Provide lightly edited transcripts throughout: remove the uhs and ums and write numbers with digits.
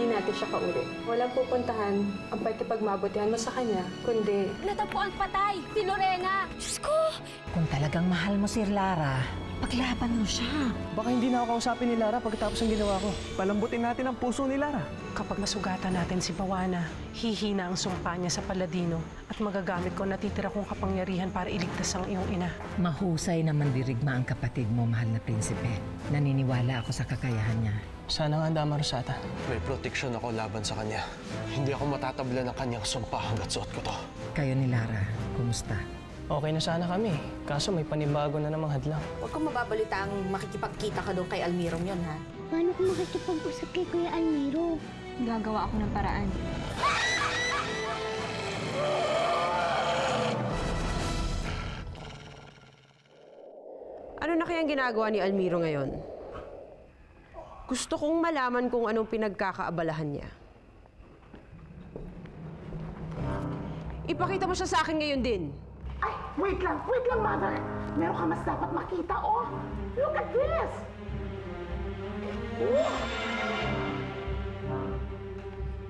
hindi natin siya kauri. Walang pupuntahan ang pakikipagmabutihan mo sa kanya, kundi... Natagpuan patay! Si Lorena! Diyos ko! Kung talagang mahal mo si Lara, paglaban mo siya. Baka hindi na ako kausapin ni Lara pagkatapos ng ginawa ko. Palambutin natin ang puso ni Lara. Kapag nasugatan natin si Bawana, hihina ang sumpa niya sa Paladino at magagamit ko natitira kong kapangyarihan para iligtas ang iyong ina. Mahusay na mandirigma ang kapatid mo, mahal na prinsipe. Naniniwala ako sa kakayahan niya. Sana nga, Dama Rosata. May proteksyon ako laban sa kanya. Hindi ako matatabla ng kanyang sumpa hanggat suot ko to. Kayo ni Lara, kumusta? Okay na sana kami. Kaso may panibago na namang hadlang. Huwag kang mababalita ang makikipagkita ka doon kay Almirong yon, ha? Paano kung makikipag-usap kay Kuya Almiro? Gagawa ako ng paraan. Ano na kayang ginagawa ni Almiro ngayon? Gusto kong malaman kung anong pinagkakaabalahan niya. Ipakita mo siya sa akin ngayon din. Ay, wait lang, Mother. Meron ka mas dapat makita, oh. Look at this!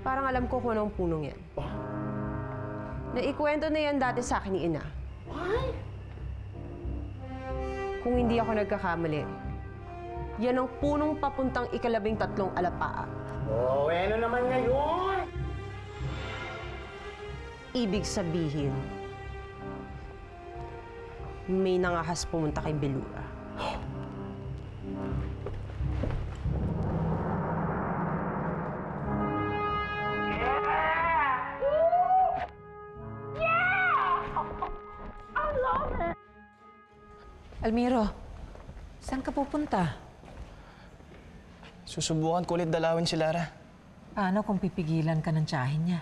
Parang alam ko kung anong punong yan. Naikwento na yan dati sa akin ni Ina. Why? Kung hindi ako nagkakamali, yan ang punong papuntang ika-13 alapaa. Oh, ano naman ngayon? Ibig sabihin, may nangahas pumunta kay Belura. Almiro, saan ka pupunta? Susubukan ko ulit dalawin si Lara. Paano kung pipigilan ka ng tiyahin niya?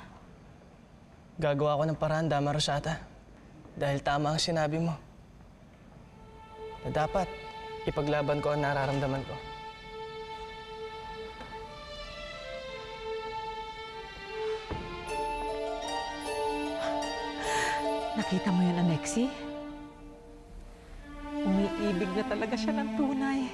Gagawa ko ng paraan, Dama Rosata. Dahil tama ang sinabi mo. Na dapat ipaglaban ko ang nararamdaman ko. Nakita mo yun, Alexi? Umiibig na talaga siya ng tunay.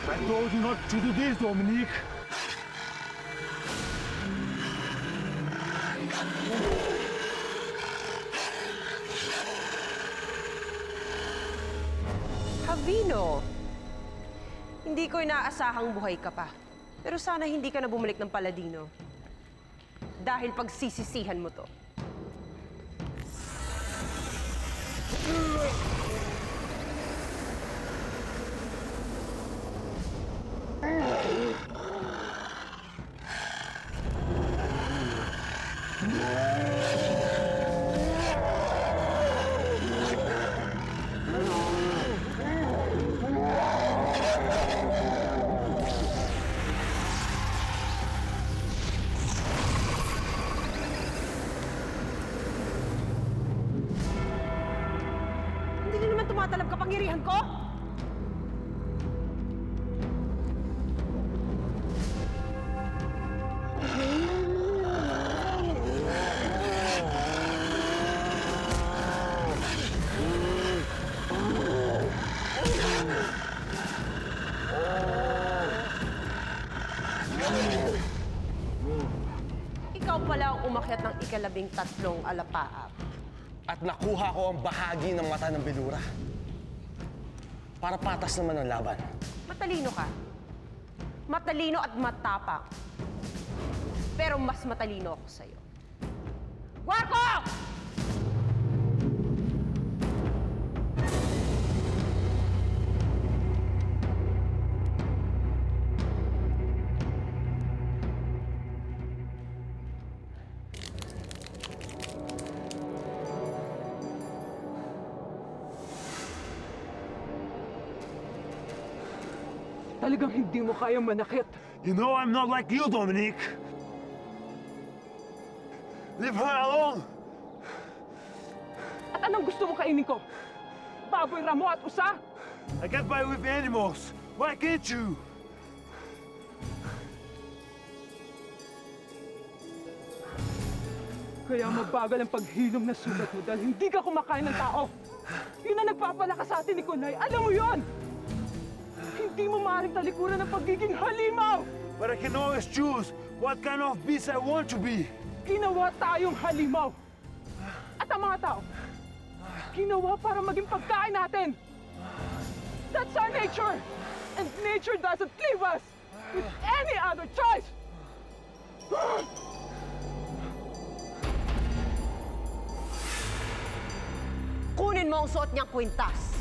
I told you not to do this, Dominique. Javino! Hindi ko inaasahang buhay ka pa. Pero sana hindi ka na bumalik ng Paladino. Dahil pagsisisihan mo to. Hindi na naman tumatalab kapangyarihan ko! umakyat ng ika-13 alapaap. At nakuha ko ang bahagi ng mata ng Bellura. Para patas naman ang laban. Matalino ka. Matalino at matapang. Pero mas matalino ako sa'yo. Guarco! Talagang hindi mo kayang manakit. You know I'm not like you, Dominique. Leave her alone! At anong gusto mo kainin ko? Baboy ramo at usa? I get by with animals. Why can't you? Kaya mabagal ang paghilom na sugat mo dahil hindi ka kumakain ng tao. Yun ang nagpapalakas sa atin ni Kunay. Alam mo yun! Hindi mo maaaring talikuran ang pagiging halimaw! But I can always choose what kind of beast I want to be. Ginawa tayong halimaw. At ang mga tao, ginawa para maging pagkain natin. That's our nature. And nature doesn't leave us with any other choice. Kunin mo ang suot niyang kwintas.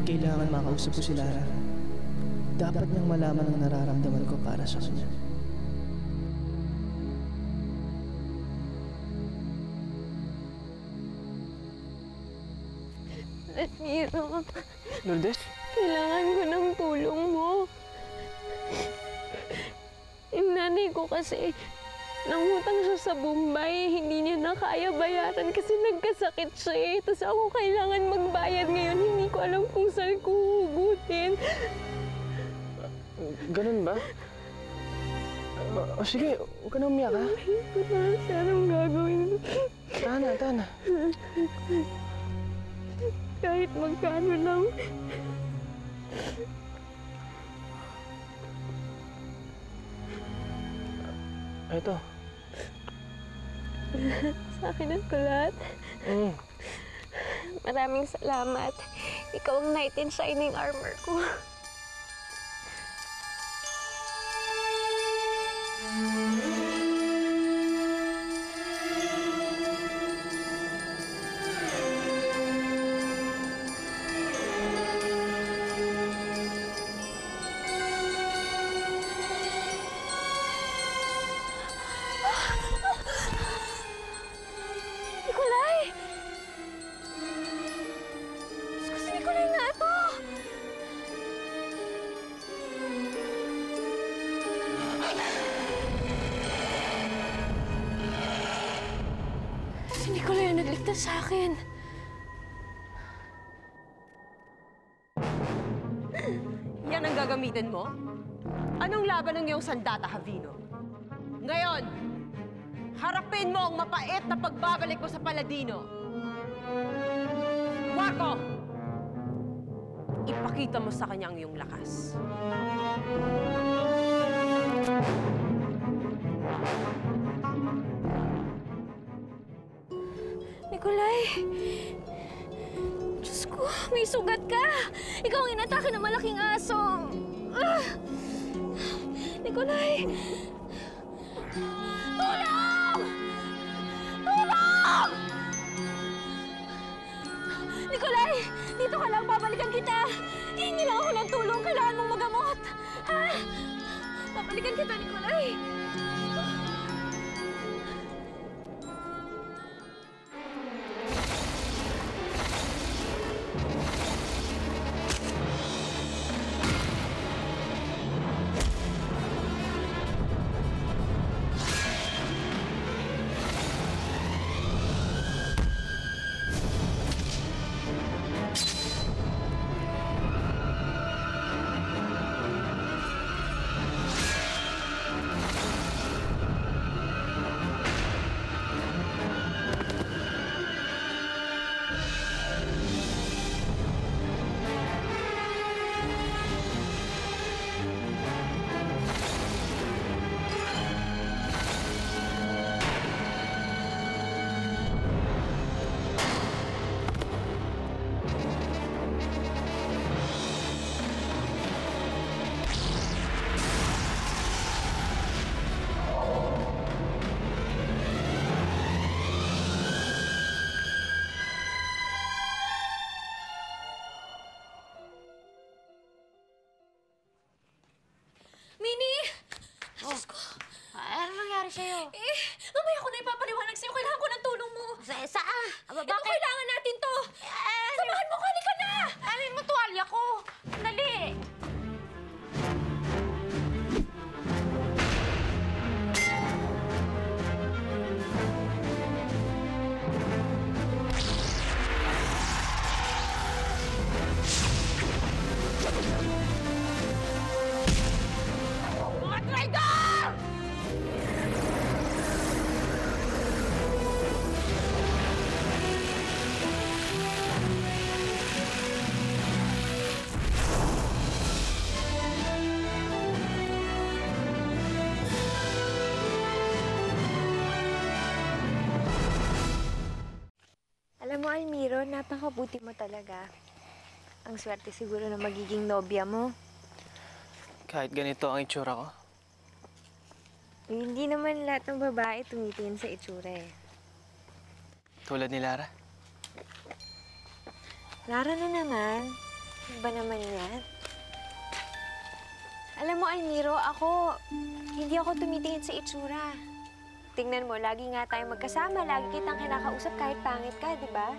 Kailangan makausap ko si Lara. Dapat niyang malaman ang nararamdaman ko para sa kanya. Ramiro, Lourdes? kailangan ko ng tulong mo. Yung nanay ko kasi, nangutang siya sa Bombay, hindi niya na kaya bayaran kasi nagkasakit siya eh. Tapos ako kailangan magbayad ngayon, hindi ko alam kung saan ko hugutin. Ganun ba? O sige, huwag ka na umiyak, ha? Hindi ko na siya anong gagawin. Tana. Kahit magkano lang. Ito. Sa akin ang kulat. Maraming salamat. Ikaw ang knight in shining armor ko. Sa akin. Yan ang gagamitin mo? Anong laban ng iyong sandata, Javino? Ngayon, harapin mo ang mapait na pagbabalik mo sa Paladino. Guarco! ipakita mo sa kanya ang iyong lakas. Nikolai! Diyos ko, may sugat ka! Ikaw ang inatake ng malaking aso! Nikolai! Tulong! Tulong! Nikolai! Dito ka lang, babalikan kita! Hihingi lang ako ng tulong, kailangan mong magamot! Ha? Babalikan kita, Nikolai! Mini! Diyos ko! Ano nangyari sa'yo? Mamaya ko na ipapaliwanag sa'yo. Kailangan ko ng tulong mo. Saan? Ito, kailangan natin to! Samahan mo ko! Halika na! Alin mo tuwalya ko? Dali! Alam mo, Almiro, napakabuti mo talaga. Ang swerte siguro na magiging nobya mo. Kahit ganito ang itsura ko. Hindi naman lahat ng babae tumitingin sa itsura eh. Tulad ni Lara. Lara na naman. Iba naman yan. Alam mo, Almiro, hindi ako tumitingin sa itsura. Tingnan mo, lagi nga tayong magkasama, lagi kitang kinakausap kahit pangit ka, di ba?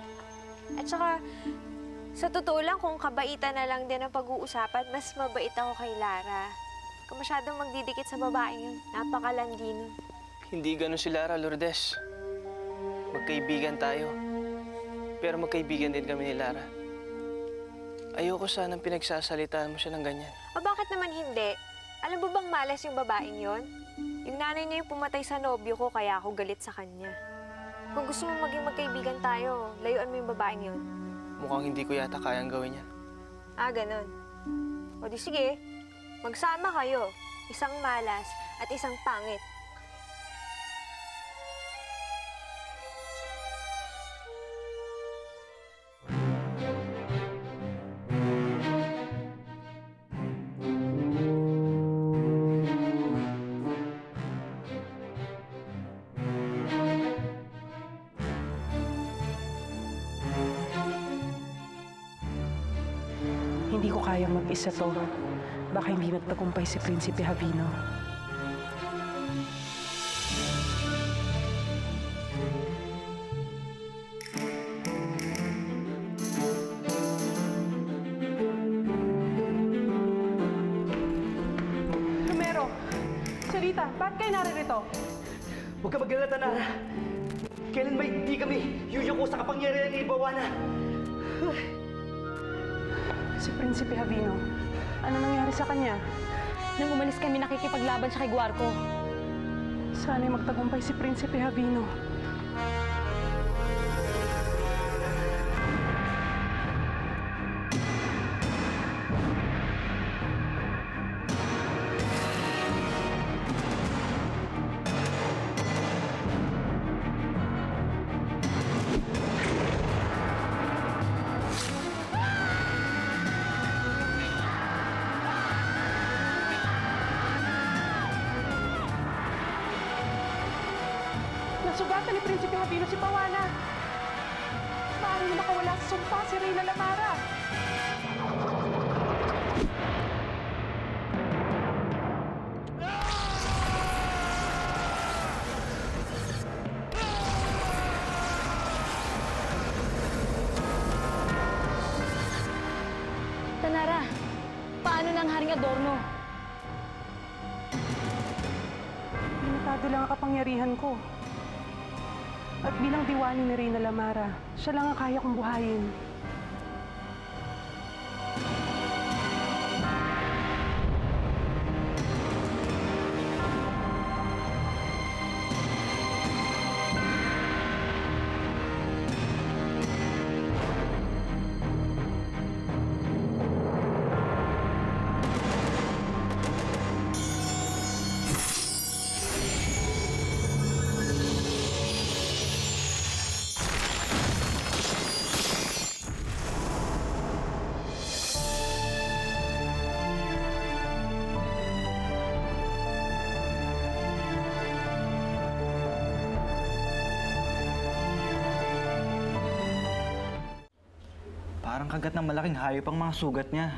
At saka, sa totoo lang, kung kabaitan na lang din ang pag-uusapan, mas mabait ako kay Lara. Kung masyadong magdidikit sa babaeng yun, napakalandi nun. Hindi ganun si Lara, Lourdes. Magkaibigan tayo. Pero magkaibigan din kami ni Lara. Ayoko sanang pinagsasalitaan mo siya ng ganyan. O bakit naman hindi? Alam mo bang malas yung babaeng yon? Yung nanay niya yung pumatay sa nobyo ko, kaya ako galit sa kanya. Kung gusto mo maging magkaibigan tayo, layuan mo yung babaeng yon. Mukhang hindi ko yata kayang gawin yan. Ganon. O di sige, magsama kayo. Isang malas at isang pangit. Hindi ko kayang mag-isa to. Baka hindi nagtagumpay si Prinsipe Javino. Romero! Sarita, bakit kayo naririto? Huwag ka mag-alala, Nara. Kailan ba hindi kami yuyuko sa kapangyarihan ni Ibawana? Si Prinsipe Javino, ano nangyari sa kanya? Nang umalis kami, nakikipaglaban siya kay Guarco. Sana'y magtagumpay si Prinsipe Javino. Nasugatan ni Prinsipe Javino si Pawana. Maaaring makawala sa sumpa si Reyna Lamara. Tanara, paano ng Haring Adorno? Limitado lang ang kapangyarihan ko. At bilang diwani ni Reyna Lamara, siya lang ang kaya kong buhayin. Parang kagat ng malaking hayop ang mga sugat niya.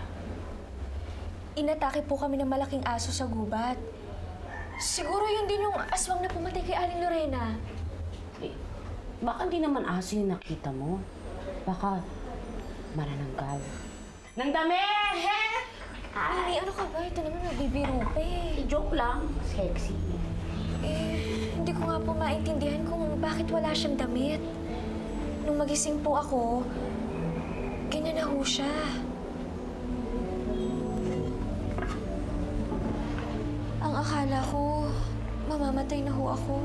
Inatake po kami ng malaking aso sa gubat. Siguro yun din yung aswang na pumatay kay Aling Lorena. Baka di naman aso yung nakita mo. Baka manananggal. Nang dami! Ay, ano ka ba? Ito naman nabibiro pa eh. Joke lang. Sexy. Hindi ko nga po maintindihan kung bakit wala siyang damit. Nung magising po ako, ganyan na ho siya. Ang akala ko, mamamatay na ho ako.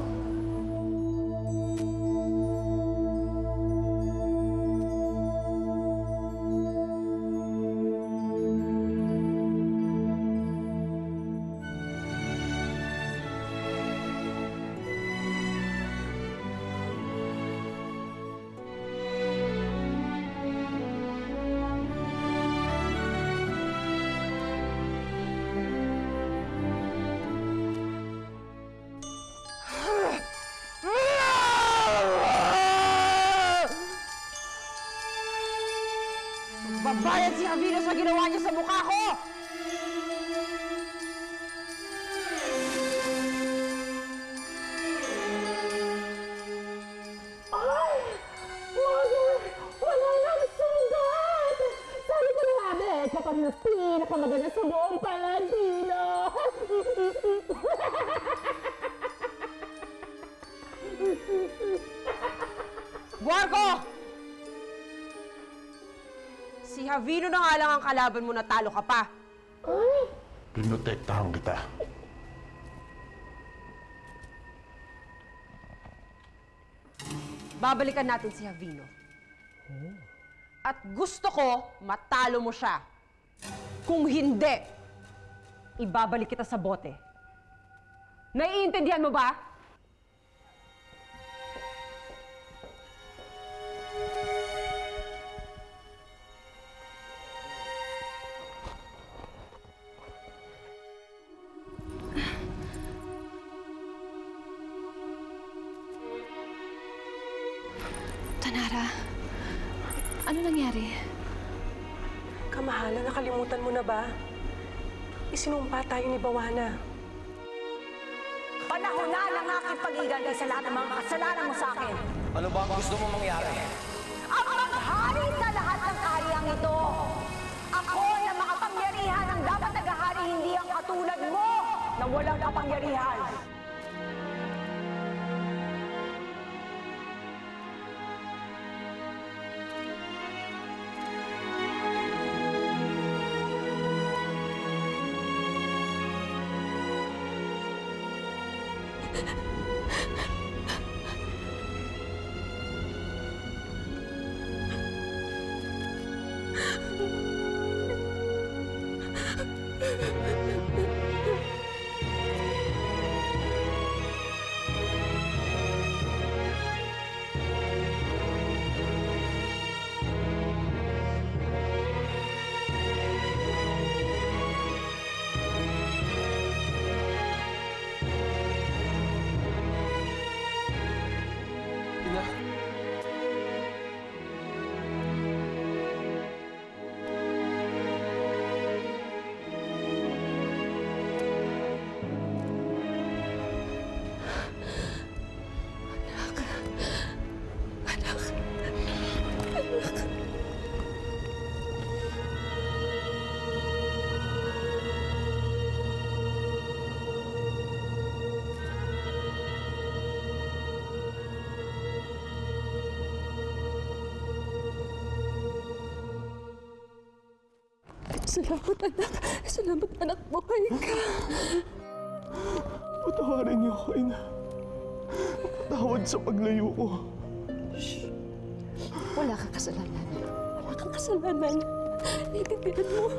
Babayad si Javino sa ginawa niya sa mukha ko! Ay! Mother! Wala nang sugat! Sabi ko na nga, Beth, kapag na pinakamaganda sa buong Paladino! Buarco! Si Javino na nga lang ang kalaban mo, natalo ka pa. Ay! Pinotektahan kita. Babalikan natin si Javino. At gusto ko, matalo mo siya. Kung hindi, ibabalik kita sa bote. Naiintindihan mo ba? Tanara, ano nangyari? Kamahalan, nakalimutan mo na ba? Isinumpa tayo ni Bawana. Panahon na ng aking pag-iganti sa lahat ng mga kasalanan mo sa akin. Ano ba ang gusto mo mangyari? Ang maghari sa lahat ng kahariang ito. Ako na makapangyarihan ang dapat naghahari, hindi ang katulad mo na walang kapangyarihan. Salamat, anak. Salamat, anak. Buhay ka. Patawarin niyo ako, Ina. Patawad sa paglayo ko. Wala kang kasalanan. Wala kang kasalanan. Naiintindihan mo.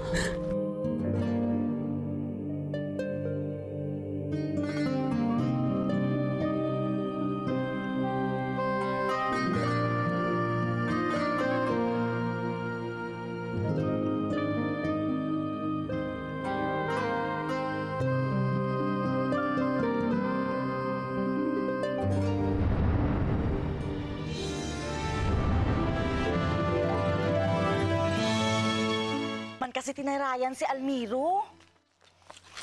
Kasi tinarayan si Almiro.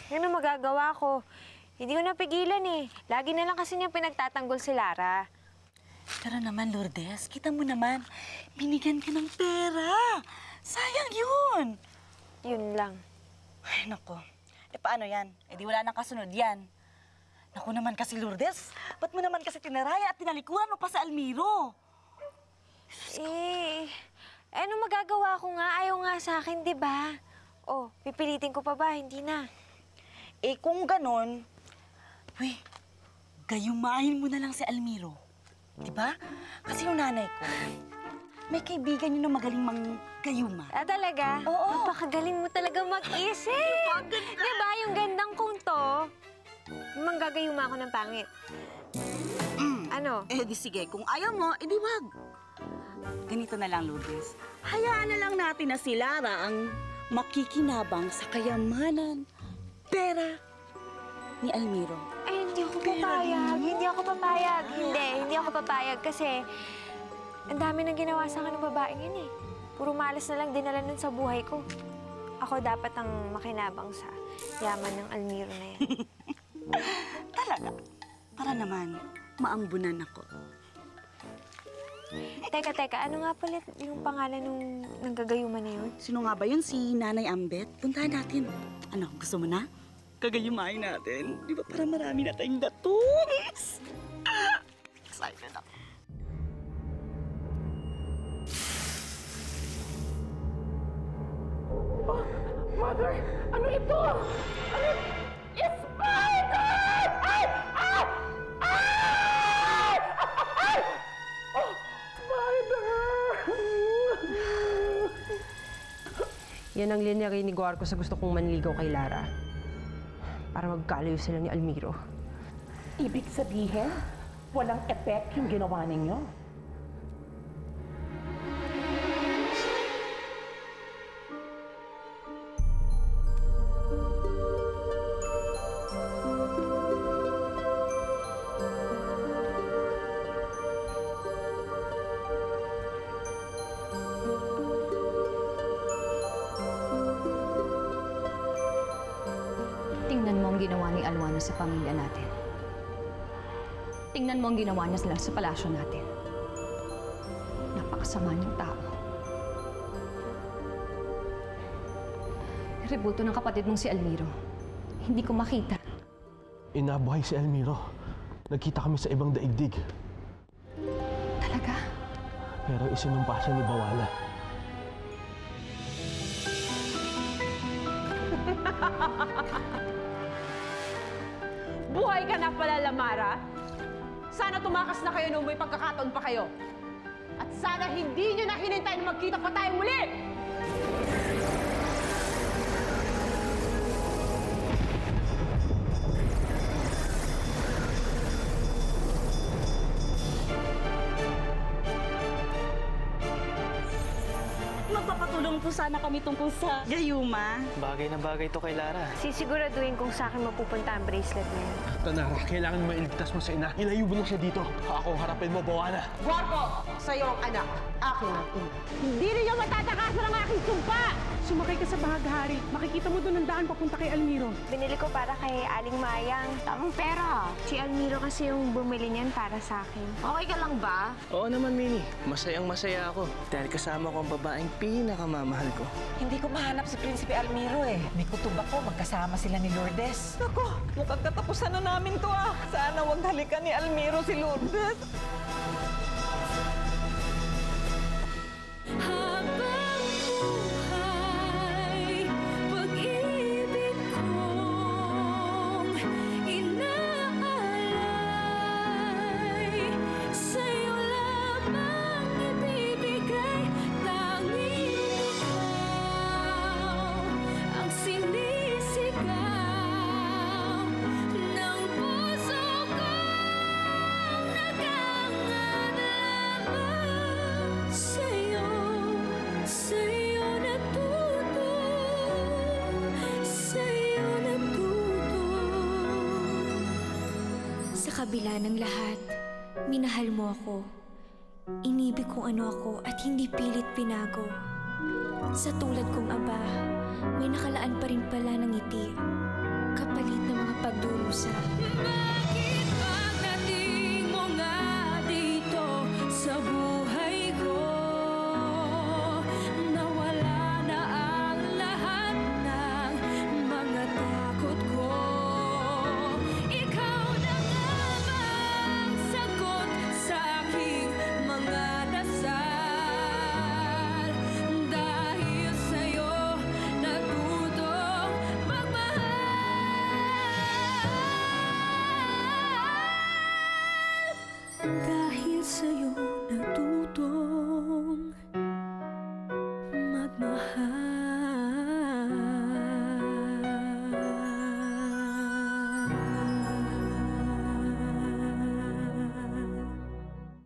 Ano magagawa ko? Hindi ko napigilan eh. Lagi na lang kasi niya pinagtatanggol si Lara. Pero naman, Lourdes, kita mo naman, binigyan ka ng pera. Sayang yun. Yun lang. Ay, naku. E paano yan? E di wala nang kasunod yan. Naku naman kasi, Lourdes, ba't mo naman kasi tinarayan at tinalikuran mo pa sa Almiro? Ano magagawa ko nga? Ayaw nga sa akin, di ba? Oh, pipilitin ko pa ba? Hindi na. Eh, kung ganon, gayumahin mo na lang si Almiro. Di ba? Kasi yung nanay ko, may kaibigan yun na magaling manggayuma. Ah, talaga? Oo. Napakagaling mo talaga mag-isip. Di ba? Yung gandang kong to, manggagayuma ako ng pangit. Ano? Eh, di sige. Kung ayaw mo, edi wag. Ganito na lang, Lourdes. Hayaan na lang natin na si Lara ang makikinabang sa kayamanan, pera ni Almiro. Ay, hindi ako papayag. Hindi ako papayag. Hindi ako papayag kasi ang dami nang ginawa sa akin ng babaeng yun eh. Puro malas na lang dinala nun sa buhay ko. Ako dapat ang makinabang sa yaman ng Almiro na yan. Talaga? Para naman, maambunan ako. Teka, ano nga pala yung pangalan nung nanggagayuma na yun? Sino nga ba yun? Si Nanay Ambet? Puntahan natin. Ano, gusto mo na? Kagayumahin natin. Di ba para marami na tayong datums? Excited ako. Oh, Mother! Ano ito? Ano ito? Spider! Ay! Ay! Ay! Ay! Oh! Yan ang linya ni Guarco sa gusto kong manligaw kay Lara. Para magkalayo sila ni Almiro. Ibig sabihin, walang effect yung ginawa ninyo. Tingnan mo ang ginawa ni Alwana sa pamilya natin. Tingnan mo ang ginawa niya sila sa palasyo natin. Napakasama niyang tao. Ributo ng kapatid mong si Almiro. Hindi ko makita. Inabuhay si Almiro. Nagkita kami sa ibang daigdig. Talaga? Pero isinumpa siya ni Bawala. Buhay ka na pala, Lamara. Sana tumakas na kayo nung may pagkakataon pa kayo. At sana hindi nyo na hinintay na magkita pa tayo muli! Magpapatulong po sana kami tungkol sa gayuma. Bagay na bagay to kay Lara. Sisiguraduhin kung sa akin mapupunta ang bracelet na yun. Tanara, kailangan mailigtas mo sa ina. Ilayo mo na siya dito. Ako harapin mo, Bawala. Guarco, sa'yo ang anak. Akin ang ina. Hindi ninyo matatakasan ang aking sumpa! Sumakay ka sa bahaghari. Makikita mo doon ang daan papunta kay Almiro. Binili ko para kay Aling Mayang. Tamang pera. Si Almiro kasi yung bumili niyan para sa akin. Okay ka lang ba? Oo naman, Minnie. Masayang-masaya ako. Dahil kasama ko ang babaeng pinakamamahal ko. Hindi ko mahanap si Prinsipe Almiro eh. May kutob ako, magkasama sila ni Lourdes. Ako, mukhang katapusan na namin to ah. Sana wag halikan ni Almiro si Lourdes. Habang buhay Sa kabila ng lahat, minahal mo ako. Inibig kung ano ako at hindi pilit pinago. Sa tulad kong aba, may nakalaan pa rin pala ng ngiti, kapalit ng mga pagdurusa. Bakit pagdating mo nga dito sa buhay ko, nawala na ang lahat ng mga takot ko? Ikaw na nga bang sagot sa aking mga dasal? Dahil sa'yo natutong magmahal.